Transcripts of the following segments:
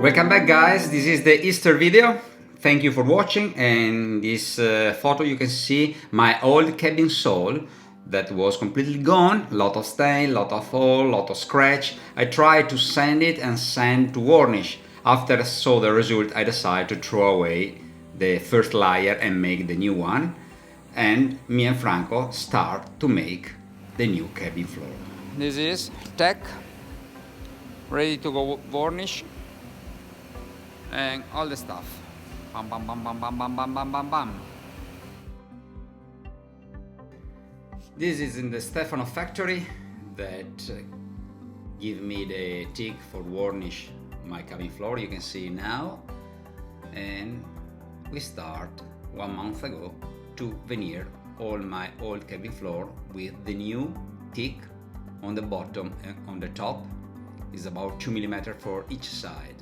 Welcome back, guys. This is the Easter video. Thank you for watching. And this photo you can see my old cabin sole that was completely gone. Lot of stain, lot of hole, lot of scratch. I tried to sand it and sand to varnish. After I saw the result, I decided to throw away the first layer and make the new one. And me and Franco start to make the new cabin floor. This is tech, ready to go varnish. And all the stuff. Bam, bam, bam, bam, bam, bam, bam, bam, bam, bam. This is in the Stefano factory that give me the teak for varnish my cabin floor. You can see now. And we start 1 month ago to veneer all my old cabin floor with the new teak on the bottom and on the top. Is about 2 mm for each side.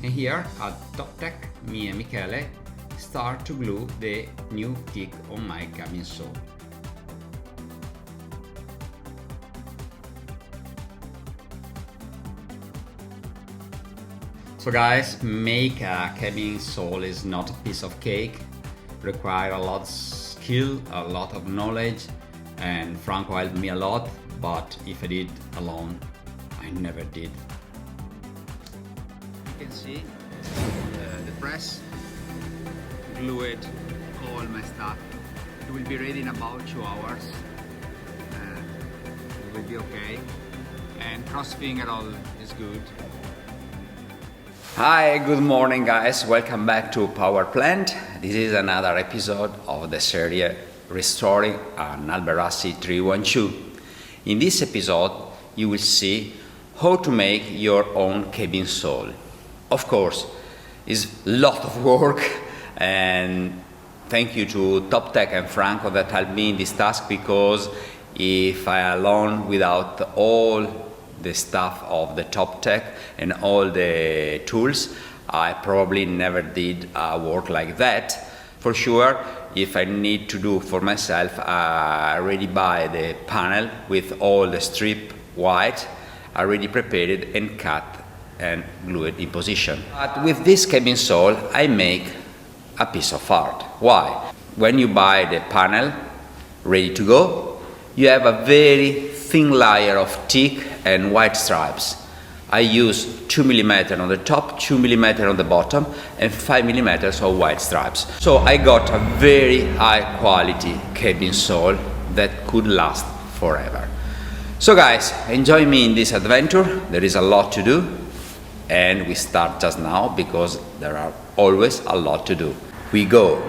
And here at TOPTEACH, me and Michele start to glue the new teak on my cabin sole. So guys, make a cabin sole is not a piece of cake. Require a lot of skill, a lot of knowledge, and Franco helped me a lot, but if I did alone, I never did. You can see the press glued all my stuff. It will be ready in about 2 hours. It will be okay. And cross finger all is good. Hi, good morning guys. Welcome back to Power Plant. This is another episode of the series Restoring an Hallberg Rassy 312. In this episode, you will see how to make your own cabin sole. Of course, it's a lot of work, and thank you to TOPTEACH and Franco that helped me in this task, because if I alone without all the stuff of the TOPTEACH and all the tools, I probably never did work like that. For sure, if I need to do for myself, I already buy the panel with all the strip white, already prepared and cut and glue it in position. But with this cabin sole, I make a piece of art. Why? When you buy the panel ready to go, you have a very thin layer of teak and white stripes. I use 2 mm on the top, 2 mm on the bottom, and 5 mm of white stripes. So I got a very high quality cabin sole that could last forever. So guys, enjoy me in this adventure. There is a lot to do. And we start just now because there are always a lot to do. We go!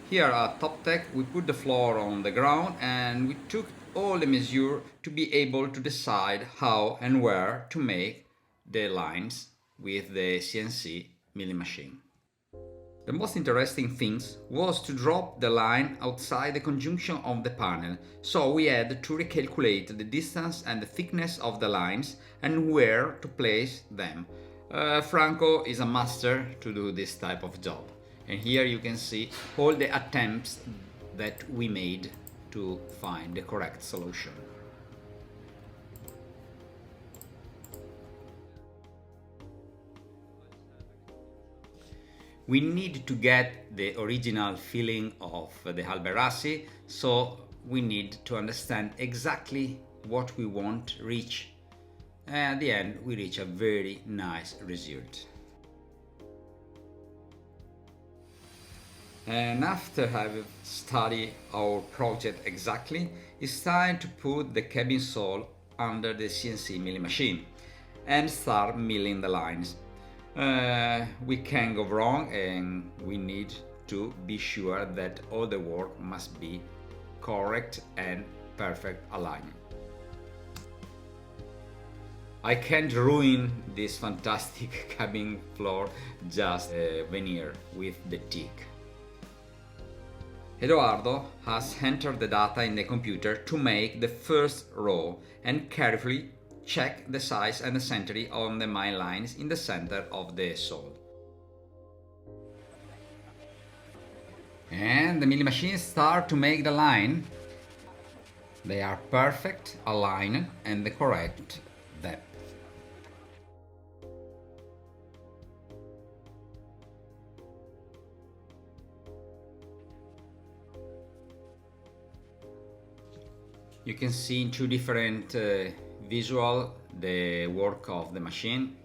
Here at TOPTEACH, we put the floor on the ground and we took all the measure to be able to decide how and where to make the lines with the CNC milling machine. The most interesting thing was to drop the line outside the conjunction of the panel, so we had to recalculate the distance and the thickness of the lines and where to place them. Franco is a master to do this type of job, and here you can see all the attempts that we made to find the correct solution. We need to get the original feeling of the Hallberg Rassy, so we need to understand exactly what we want to reach. And at the end, we reach a very nice result. And after having studied our project exactly, it's time to put the cabin sole under the CNC milling machine and start milling the lines. We can't go wrong, and we need to be sure that all the work must be correct and perfect alignment. I can't ruin this fantastic cabin floor just veneer with the teak. Edoardo has entered the data in the computer to make the first row and carefully check the size and the centering on the mine lines in the center of the sole. And the milling machines start to make the line. They are perfect, aligned, and the correct depth. You can see in two different visual the work of the machine.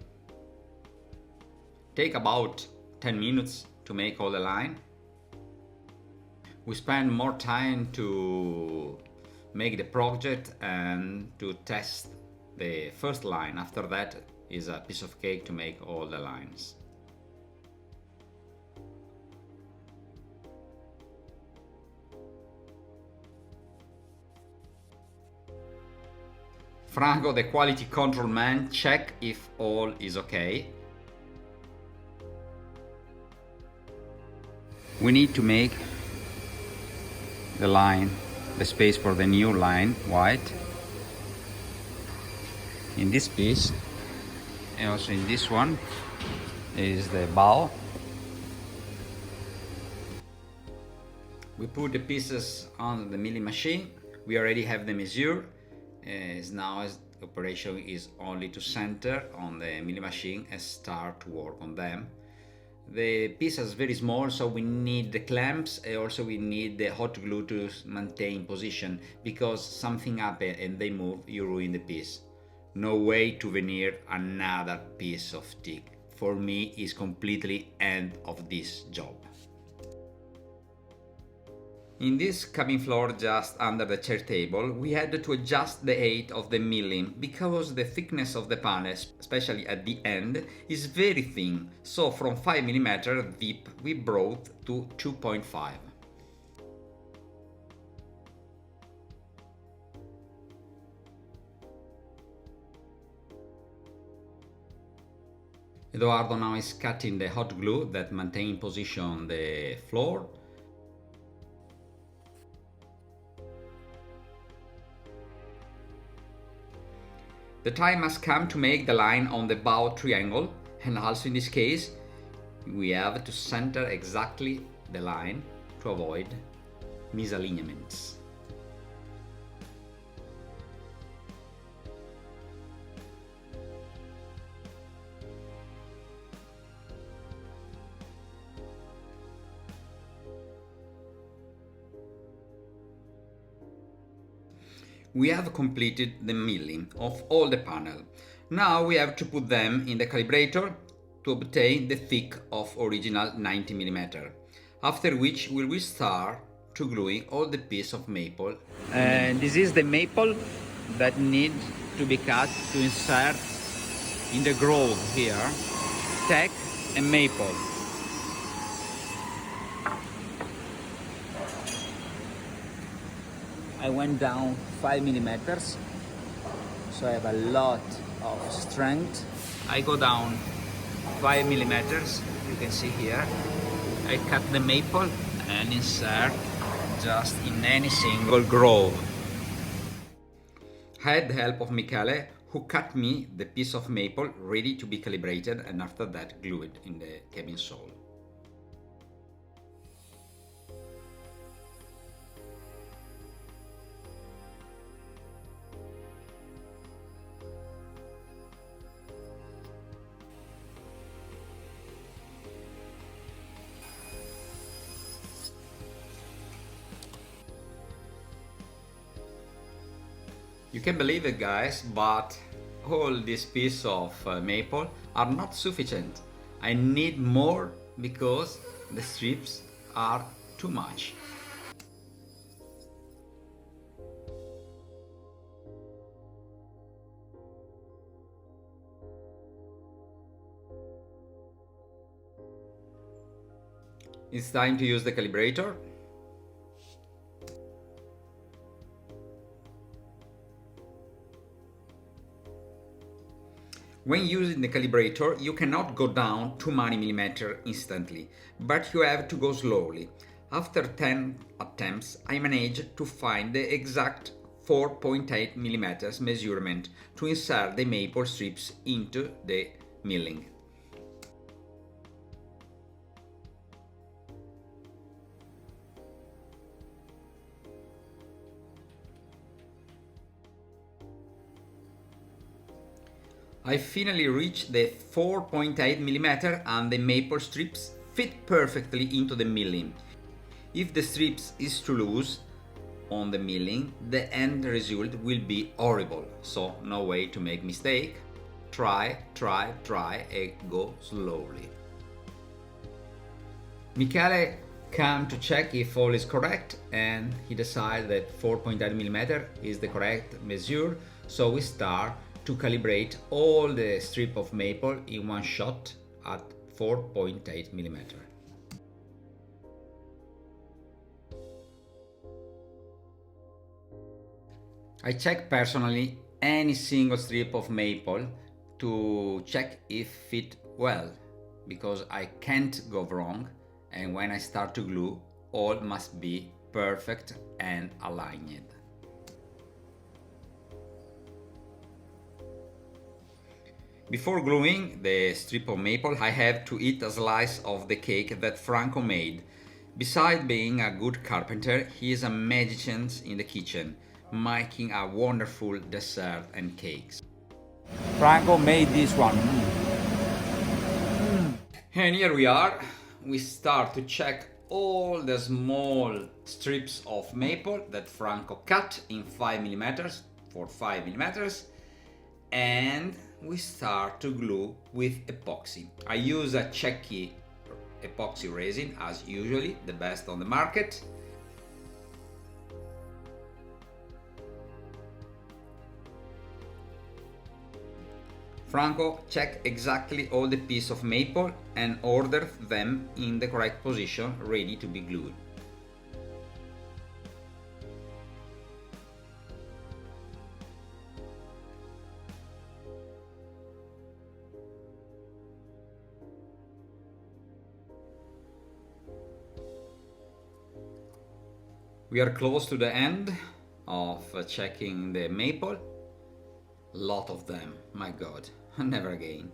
Take about 10 minutes to make all the line. We spend more time to make the project and to test the first line. After that is a piece of cake to make all the lines. Franco, the quality control man, check if all is okay. We need to make the line, the space for the new line, white. In this piece, and also in this one, is the bow. We put the pieces on the milling machine. We already have the measure. Now the operation is only to center on the milling machine and start to work on them. The piece is very small, so we need the clamps and also we need the hot glue to maintain position, because something happens and they move, you ruin the piece. No way to veneer another piece of teak. For me, is completely end of this job. In this cabin floor just under the chair table, we had to adjust the height of the milling because the thickness of the panels, especially at the end, is very thin. So from 5 mm deep we brought to 2.5. Edoardo now is cutting the hot glue that maintain position on the floor. The time has come to make the line on the bow triangle, and also in this case we have to center exactly the line to avoid misalignments. We have completed the milling of all the panel. Now we have to put them in the calibrator to obtain the thick of original 90 mm. After which we will start to gluing all the piece of maple. And this is the maple that need to be cut to insert in the groove here. Teak and maple. I went down 5 mm, so I have a lot of strength. I go down 5 mm, you can see here. I cut the maple and insert just in any single groove. I had the help of Michele, who cut me the piece of maple ready to be calibrated, and after that glued in the cabin sole. You can believe it, guys, but all these pieces of maple are not sufficient. I need more because the strips are too much. It's time to use the calibrator. When using the calibrator, you cannot go down too many millimeters instantly, but you have to go slowly. After 10 attempts, I managed to find the exact 4.8 mm measurement to insert the maple strips into the milling. I finally reached the 4.8mm and the maple strips fit perfectly into the milling. If the strips is too loose on the milling, the end result will be horrible, so no way to make mistake. Try and go slowly. Michele came to check if all is correct, and he decided that 4.8mm is the correct measure, so we start to calibrate all the strip of maple in one shot at 4.8mm. I check personally any single strip of maple to check if fit well, because I can't go wrong, and when I start to glue, all must be perfect and aligned. Before gluing the strip of maple, I have to eat a slice of the cake that Franco made. Besides being a good carpenter, he is a magician in the kitchen, making a wonderful dessert and cakes. Franco made this one. And here we are. We start to check all the small strips of maple that Franco cut in 5mm for 5mm, and we start to glue with epoxy. I use a Czechy epoxy resin, as usually, the best on the market. Franco checked exactly all the pieces of maple and ordered them in the correct position, ready to be glued. We are close to the end of checking the maple. Lot of them, my god, never again.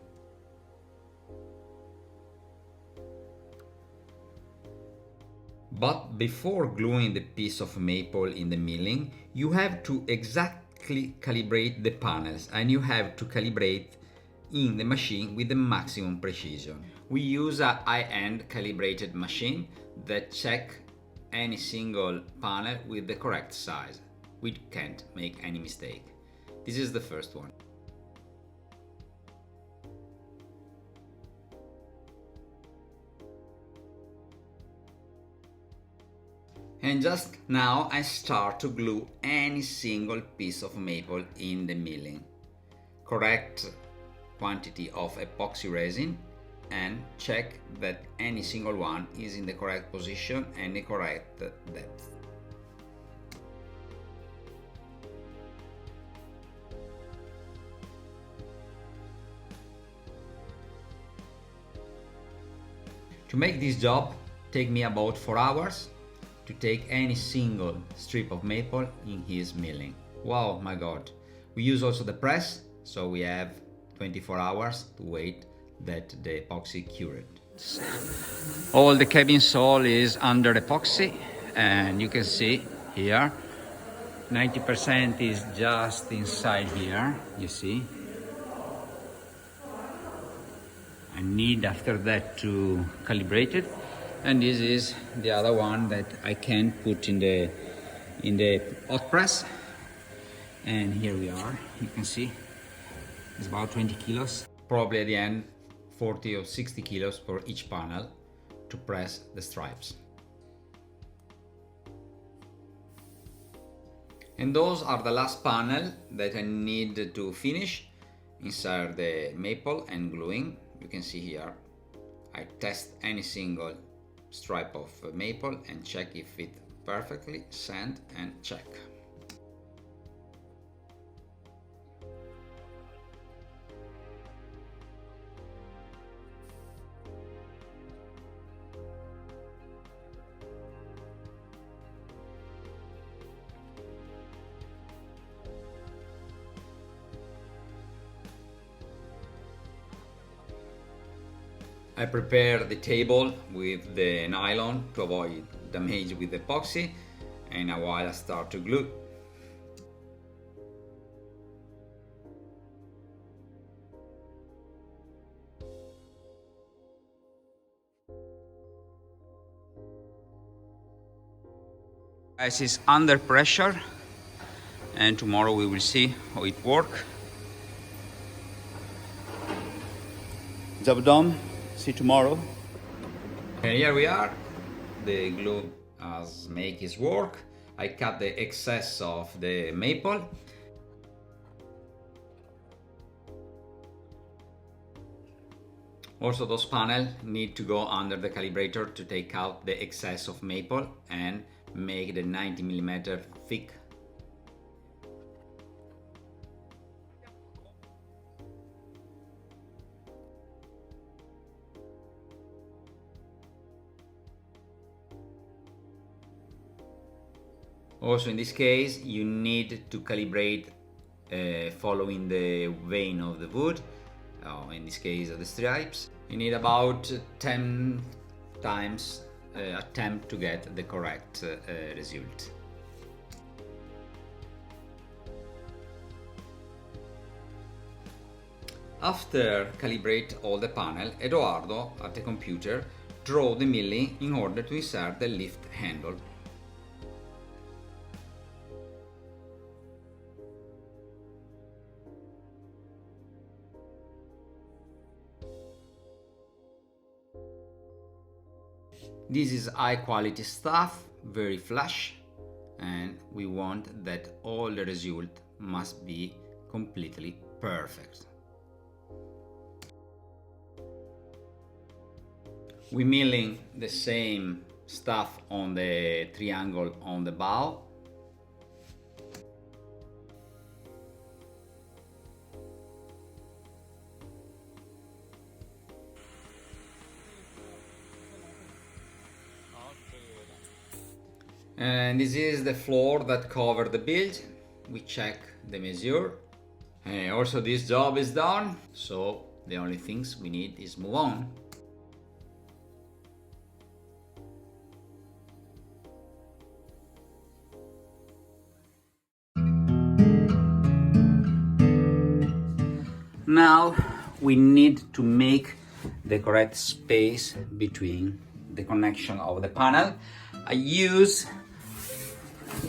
But before gluing the piece of maple in the milling, you have to exactly calibrate the panels, and you have to calibrate in the machine with the maximum precision. We use a high-end calibrated machine that checks any single panel with the correct size. We can't make any mistake. This is the first one. And just now I start to glue any single piece of maple in the milling. Correct quantity of epoxy resin, and check that any single one is in the correct position and the correct depth. To make this job take me about 4 hours to take any single strip of maple in his milling. Wow, my god. We use also the press, so we have 24 hours to wait that the epoxy cured. All the cabin sole is under epoxy, and you can see here 90% is just inside here, you see. I need after that to calibrate it, and this is the other one that I can put in the hot press. And here we are, you can see it's about 20 kilos, probably at the end 40 or 60 kilos for each panel to press the stripes. And those are the last panel that I need to finish, insert the maple and gluing. You can see here I test any single stripe of maple and check if it perfectly, sand and check. I prepare the table with the nylon to avoid damage with epoxy, and a while I start to glue. Guys, it's under pressure, and tomorrow we will see how it works. Job done. See you tomorrow. And here we are. The glue has made its work. I cut the excess of the maple. Also, those panels need to go under the calibrator to take out the excess of maple and make the 90mm thick. Also, in this case, you need to calibrate following the vein of the wood, in this case the stripes. You need about 10 times attempt to get the correct result. After calibrate all the panel, Edoardo at the computer draw the milling in order to insert the lift handle. This is high quality stuff, very flush, and we want that all the result must be completely perfect. We're milling the same stuff on the triangle on the bow. And this is the floor that covered the build. We check the measure. And also this job is done, so the only things we need is move on. Now we need to make the correct space between the connection of the panel. I use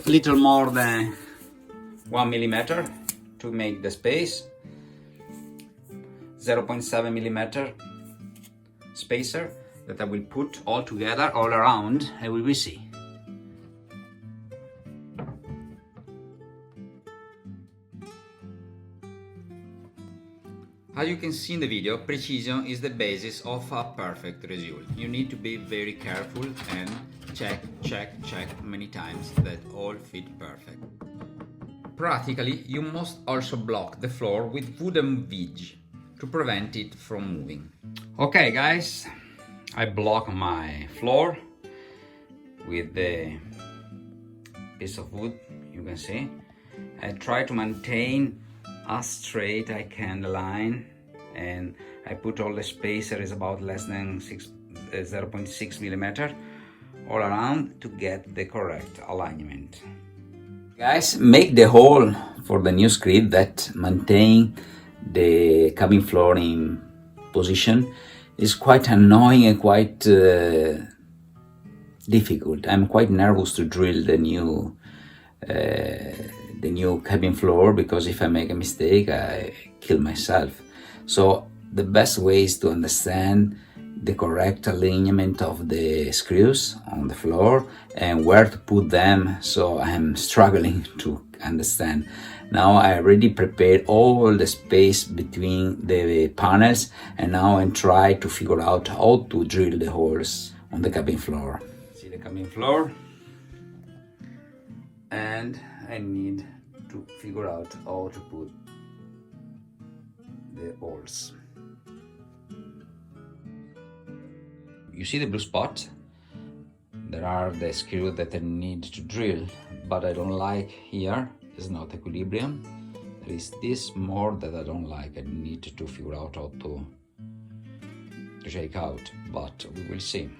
little more than 1mm to make the space, 0.7mm spacer that I will put all together, all around, and we will see. As you can see in the video, precision is the basis of a perfect result. You need to be very careful and check many times that all fit perfect. Practically, you must also block the floor with wooden wedge to prevent it from moving. Okay guys, I block my floor with the piece of wood, you can see. I try to maintain as straight I can the line, and I put all the spacer is about less than 0.6mm all around to get the correct alignment. Guys, make the hole for the new script that maintain the cabin floor in position is quite annoying and quite difficult. I'm quite nervous to drill the new cabin floor, because if I make a mistake I kill myself. So the best way is to understand the correct alignment of the screws on the floor and where to put them, so I'm struggling to understand. Now I already prepared all the space between the panels, and now I try to figure out how to drill the holes on the cabin floor. See the cabin floor, and I need to figure out how to put the holes. You see the blue spot? There are the screws that I need to drill, but I don't like here. It's not equilibrium. There is this more that I don't like. I need to figure out how to take out, but we will see.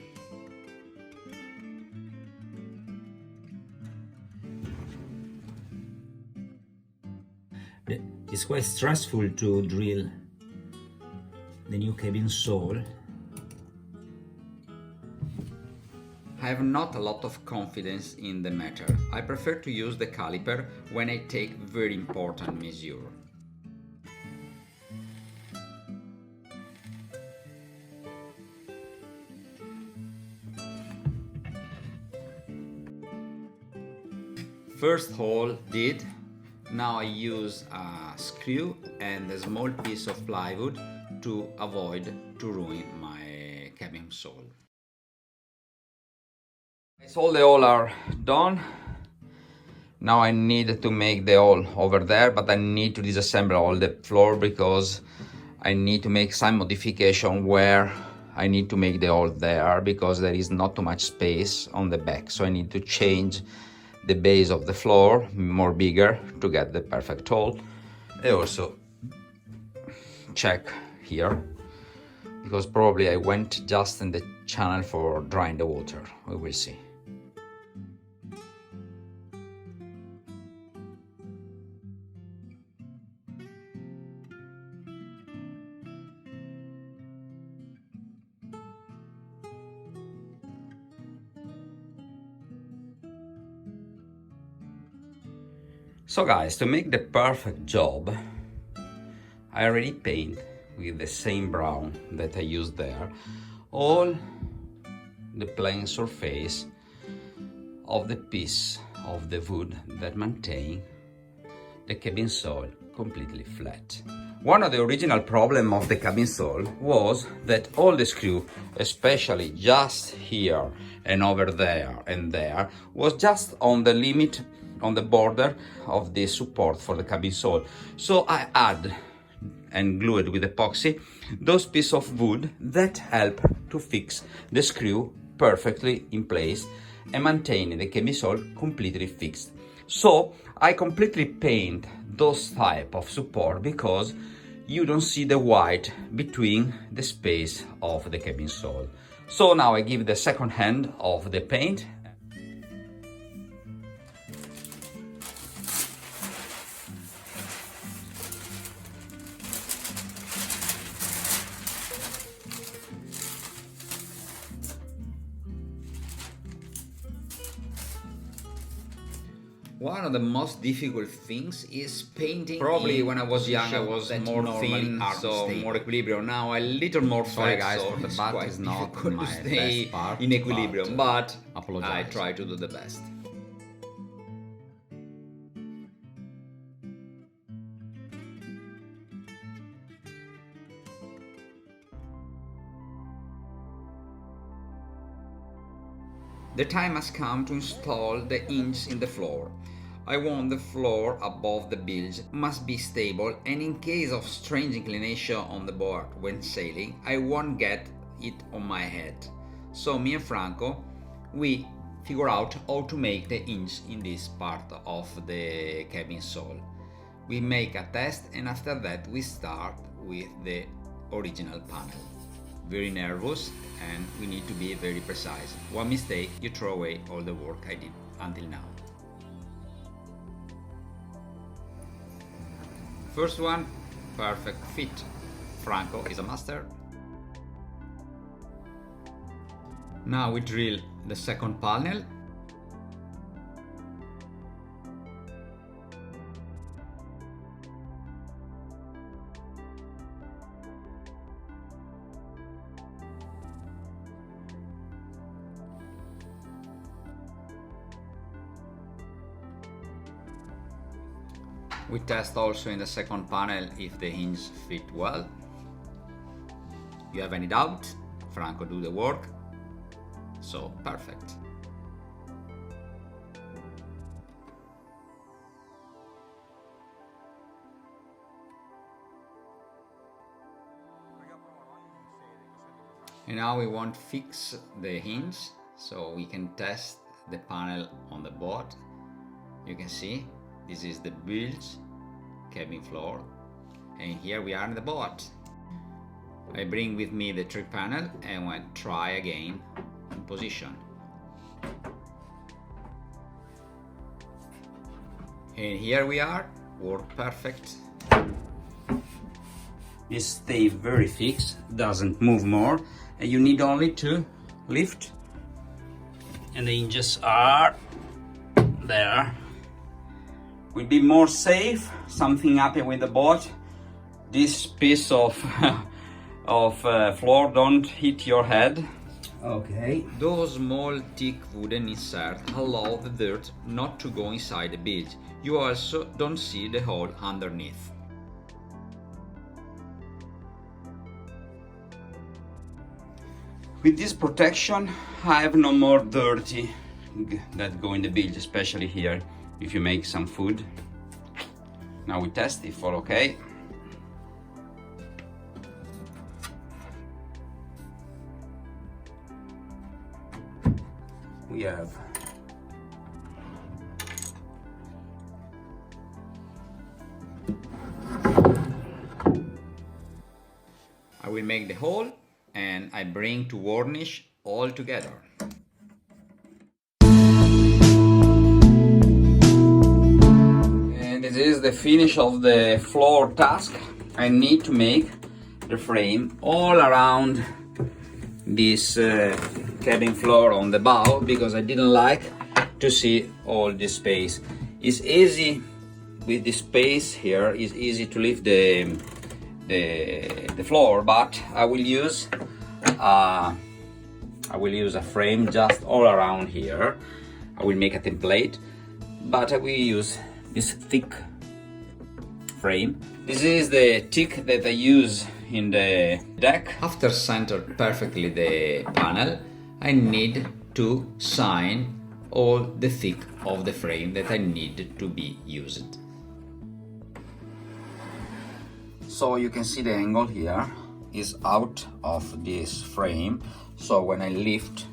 It's quite stressful to drill the new cabin sole. I have not a lot of confidence in the matter. I prefer to use the caliper when I take very important measure. First hole did. Now I use a screw and a small piece of plywood to avoid to ruin my cabin sole. So all the holes are done. Now I need to make the hole over there, but I need to disassemble all the floor because I need to make some modification where I need to make the hole there because there is not too much space on the back. So I need to change the base of the floor more bigger to get the perfect hole. I also check here because probably I went just in the channel for drying the water. We will see. So guys, to make the perfect job, I already paint with the same brown that I used there all the plain surface of the piece of the wood that maintain the cabin sole completely flat. One of the original problems of the cabin sole was that all the screw, especially just here and over there and there, was just on the limit, on the border of the support for the cabin sole. So I add and glued with epoxy those pieces of wood that help to fix the screw perfectly in place and maintain the cabin sole completely fixed. So I completely paint those type of support because you don't see the white between the space of the cabin sole. So now I give the second hand of the paint. One of the most difficult things is painting. Probably when I was young I was more thin, so more equilibrium. Now a little more fat. Sorry guys, so for the butt is not my to stay best part, in equilibrium, but I try to do the best. The time has come to install the hinge in the floor. I want the floor above the bilge must be stable, and in case of strange inclination on the board when sailing, I won't get it on my head. So me and Franco, we figure out how to make the hinge in this part of the cabin sole. We make a test, and after that we start with the original panel. Very nervous, and we need to be very precise. One mistake, you throw away all the work I did until now. First one, perfect fit. Franco is a master. Now we drill the second panel. We test also in the second panel if the hinge fit well. You have any doubt? Franco do the work. So perfect. And now we want to fix the hinge so we can test the panel on the boat. You can see this is the bilge, cabin floor, and here we are in the boat. I bring with me the trick panel and want to try again in position. And here we are, work perfect. This stays very fixed, doesn't move more, and you need only to lift and the hinges are there. Will be more safe. Something happened with the boat. This piece of floor don't hit your head. Okay. Those small thick wooden inserts allow the dirt not to go inside the bilge. You also don't see the hole underneath. With this protection, I have no more dirty that go in the bilge, especially here if you make some food. Now we test if all okay. We have I will make the hole and I bring to varnish all together. And this is the finish of the floor task. I need to make the frame all around this cabin floor on the bow because I didn't like to see all this space. It's easy with this space here, it's easy to lift the floor, but I will use a frame just all around here. I will make a template, but I will use this thick frame. This is the teak that I use in the deck. After centered perfectly the panel, I need to sign all the thick of the frame that I need to be used. So you can see the angle here is out of this frame, so when I lift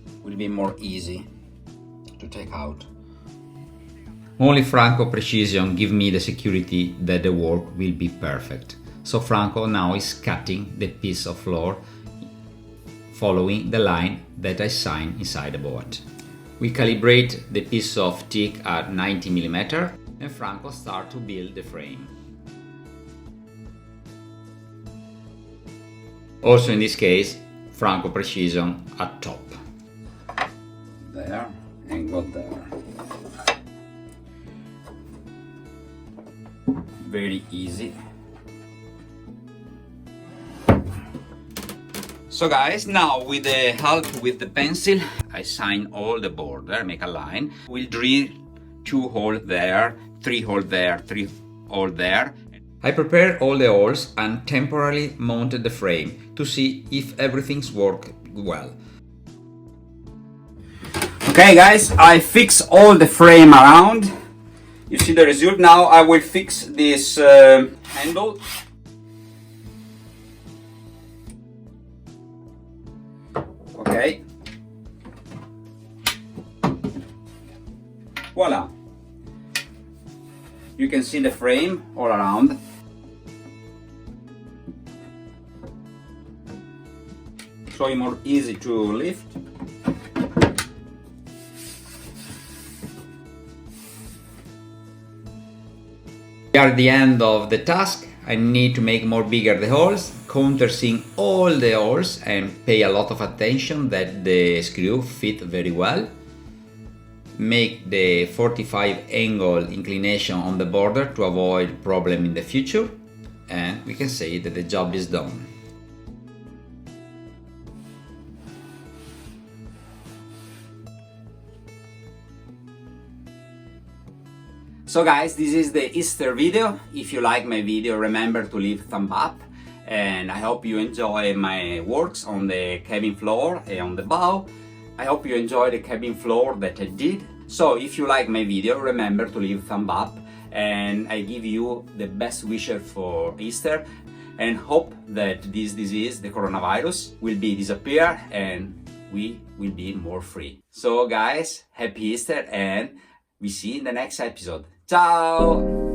it will be more easy to take out. Only Franco Precision give me the security that the work will be perfect. So Franco now is cutting the piece of floor following the line that I sign inside the boat. We calibrate the piece of teak at 90 mm and Franco start to build the frame. Also in this case, Franco Precision at top. There and go there. Very easy. So guys, now with the help with the pencil, I sign all the border, make a line. We'll drill 2 holes there, 3 holes there, 3 holes there. I prepare all the holes and temporarily mounted the frame to see if everything's worked well. Okay guys, I fix all the frame around. You see the result. Now I will fix this handle. Okay. Voila. You can see the frame all around. So it's more easy to lift. We are at the end of the task. I need to make more bigger the holes, countersink all the holes and pay a lot of attention that the screw fit very well. Make the 45 angle inclination on the border to avoid problem in the future, and we can say that the job is done. So guys, this is the Easter video. If you like my video, remember to leave a thumb up, and I hope you enjoy my works on the cabin floor and on the bow. I hope you enjoy the cabin floor that I did. So if you like my video, remember to leave a thumb up, and I give you the best wishes for Easter and hope that this disease, the coronavirus, will be disappear and we will be more free. So guys, happy Easter and we see you in the next episode. Ciao!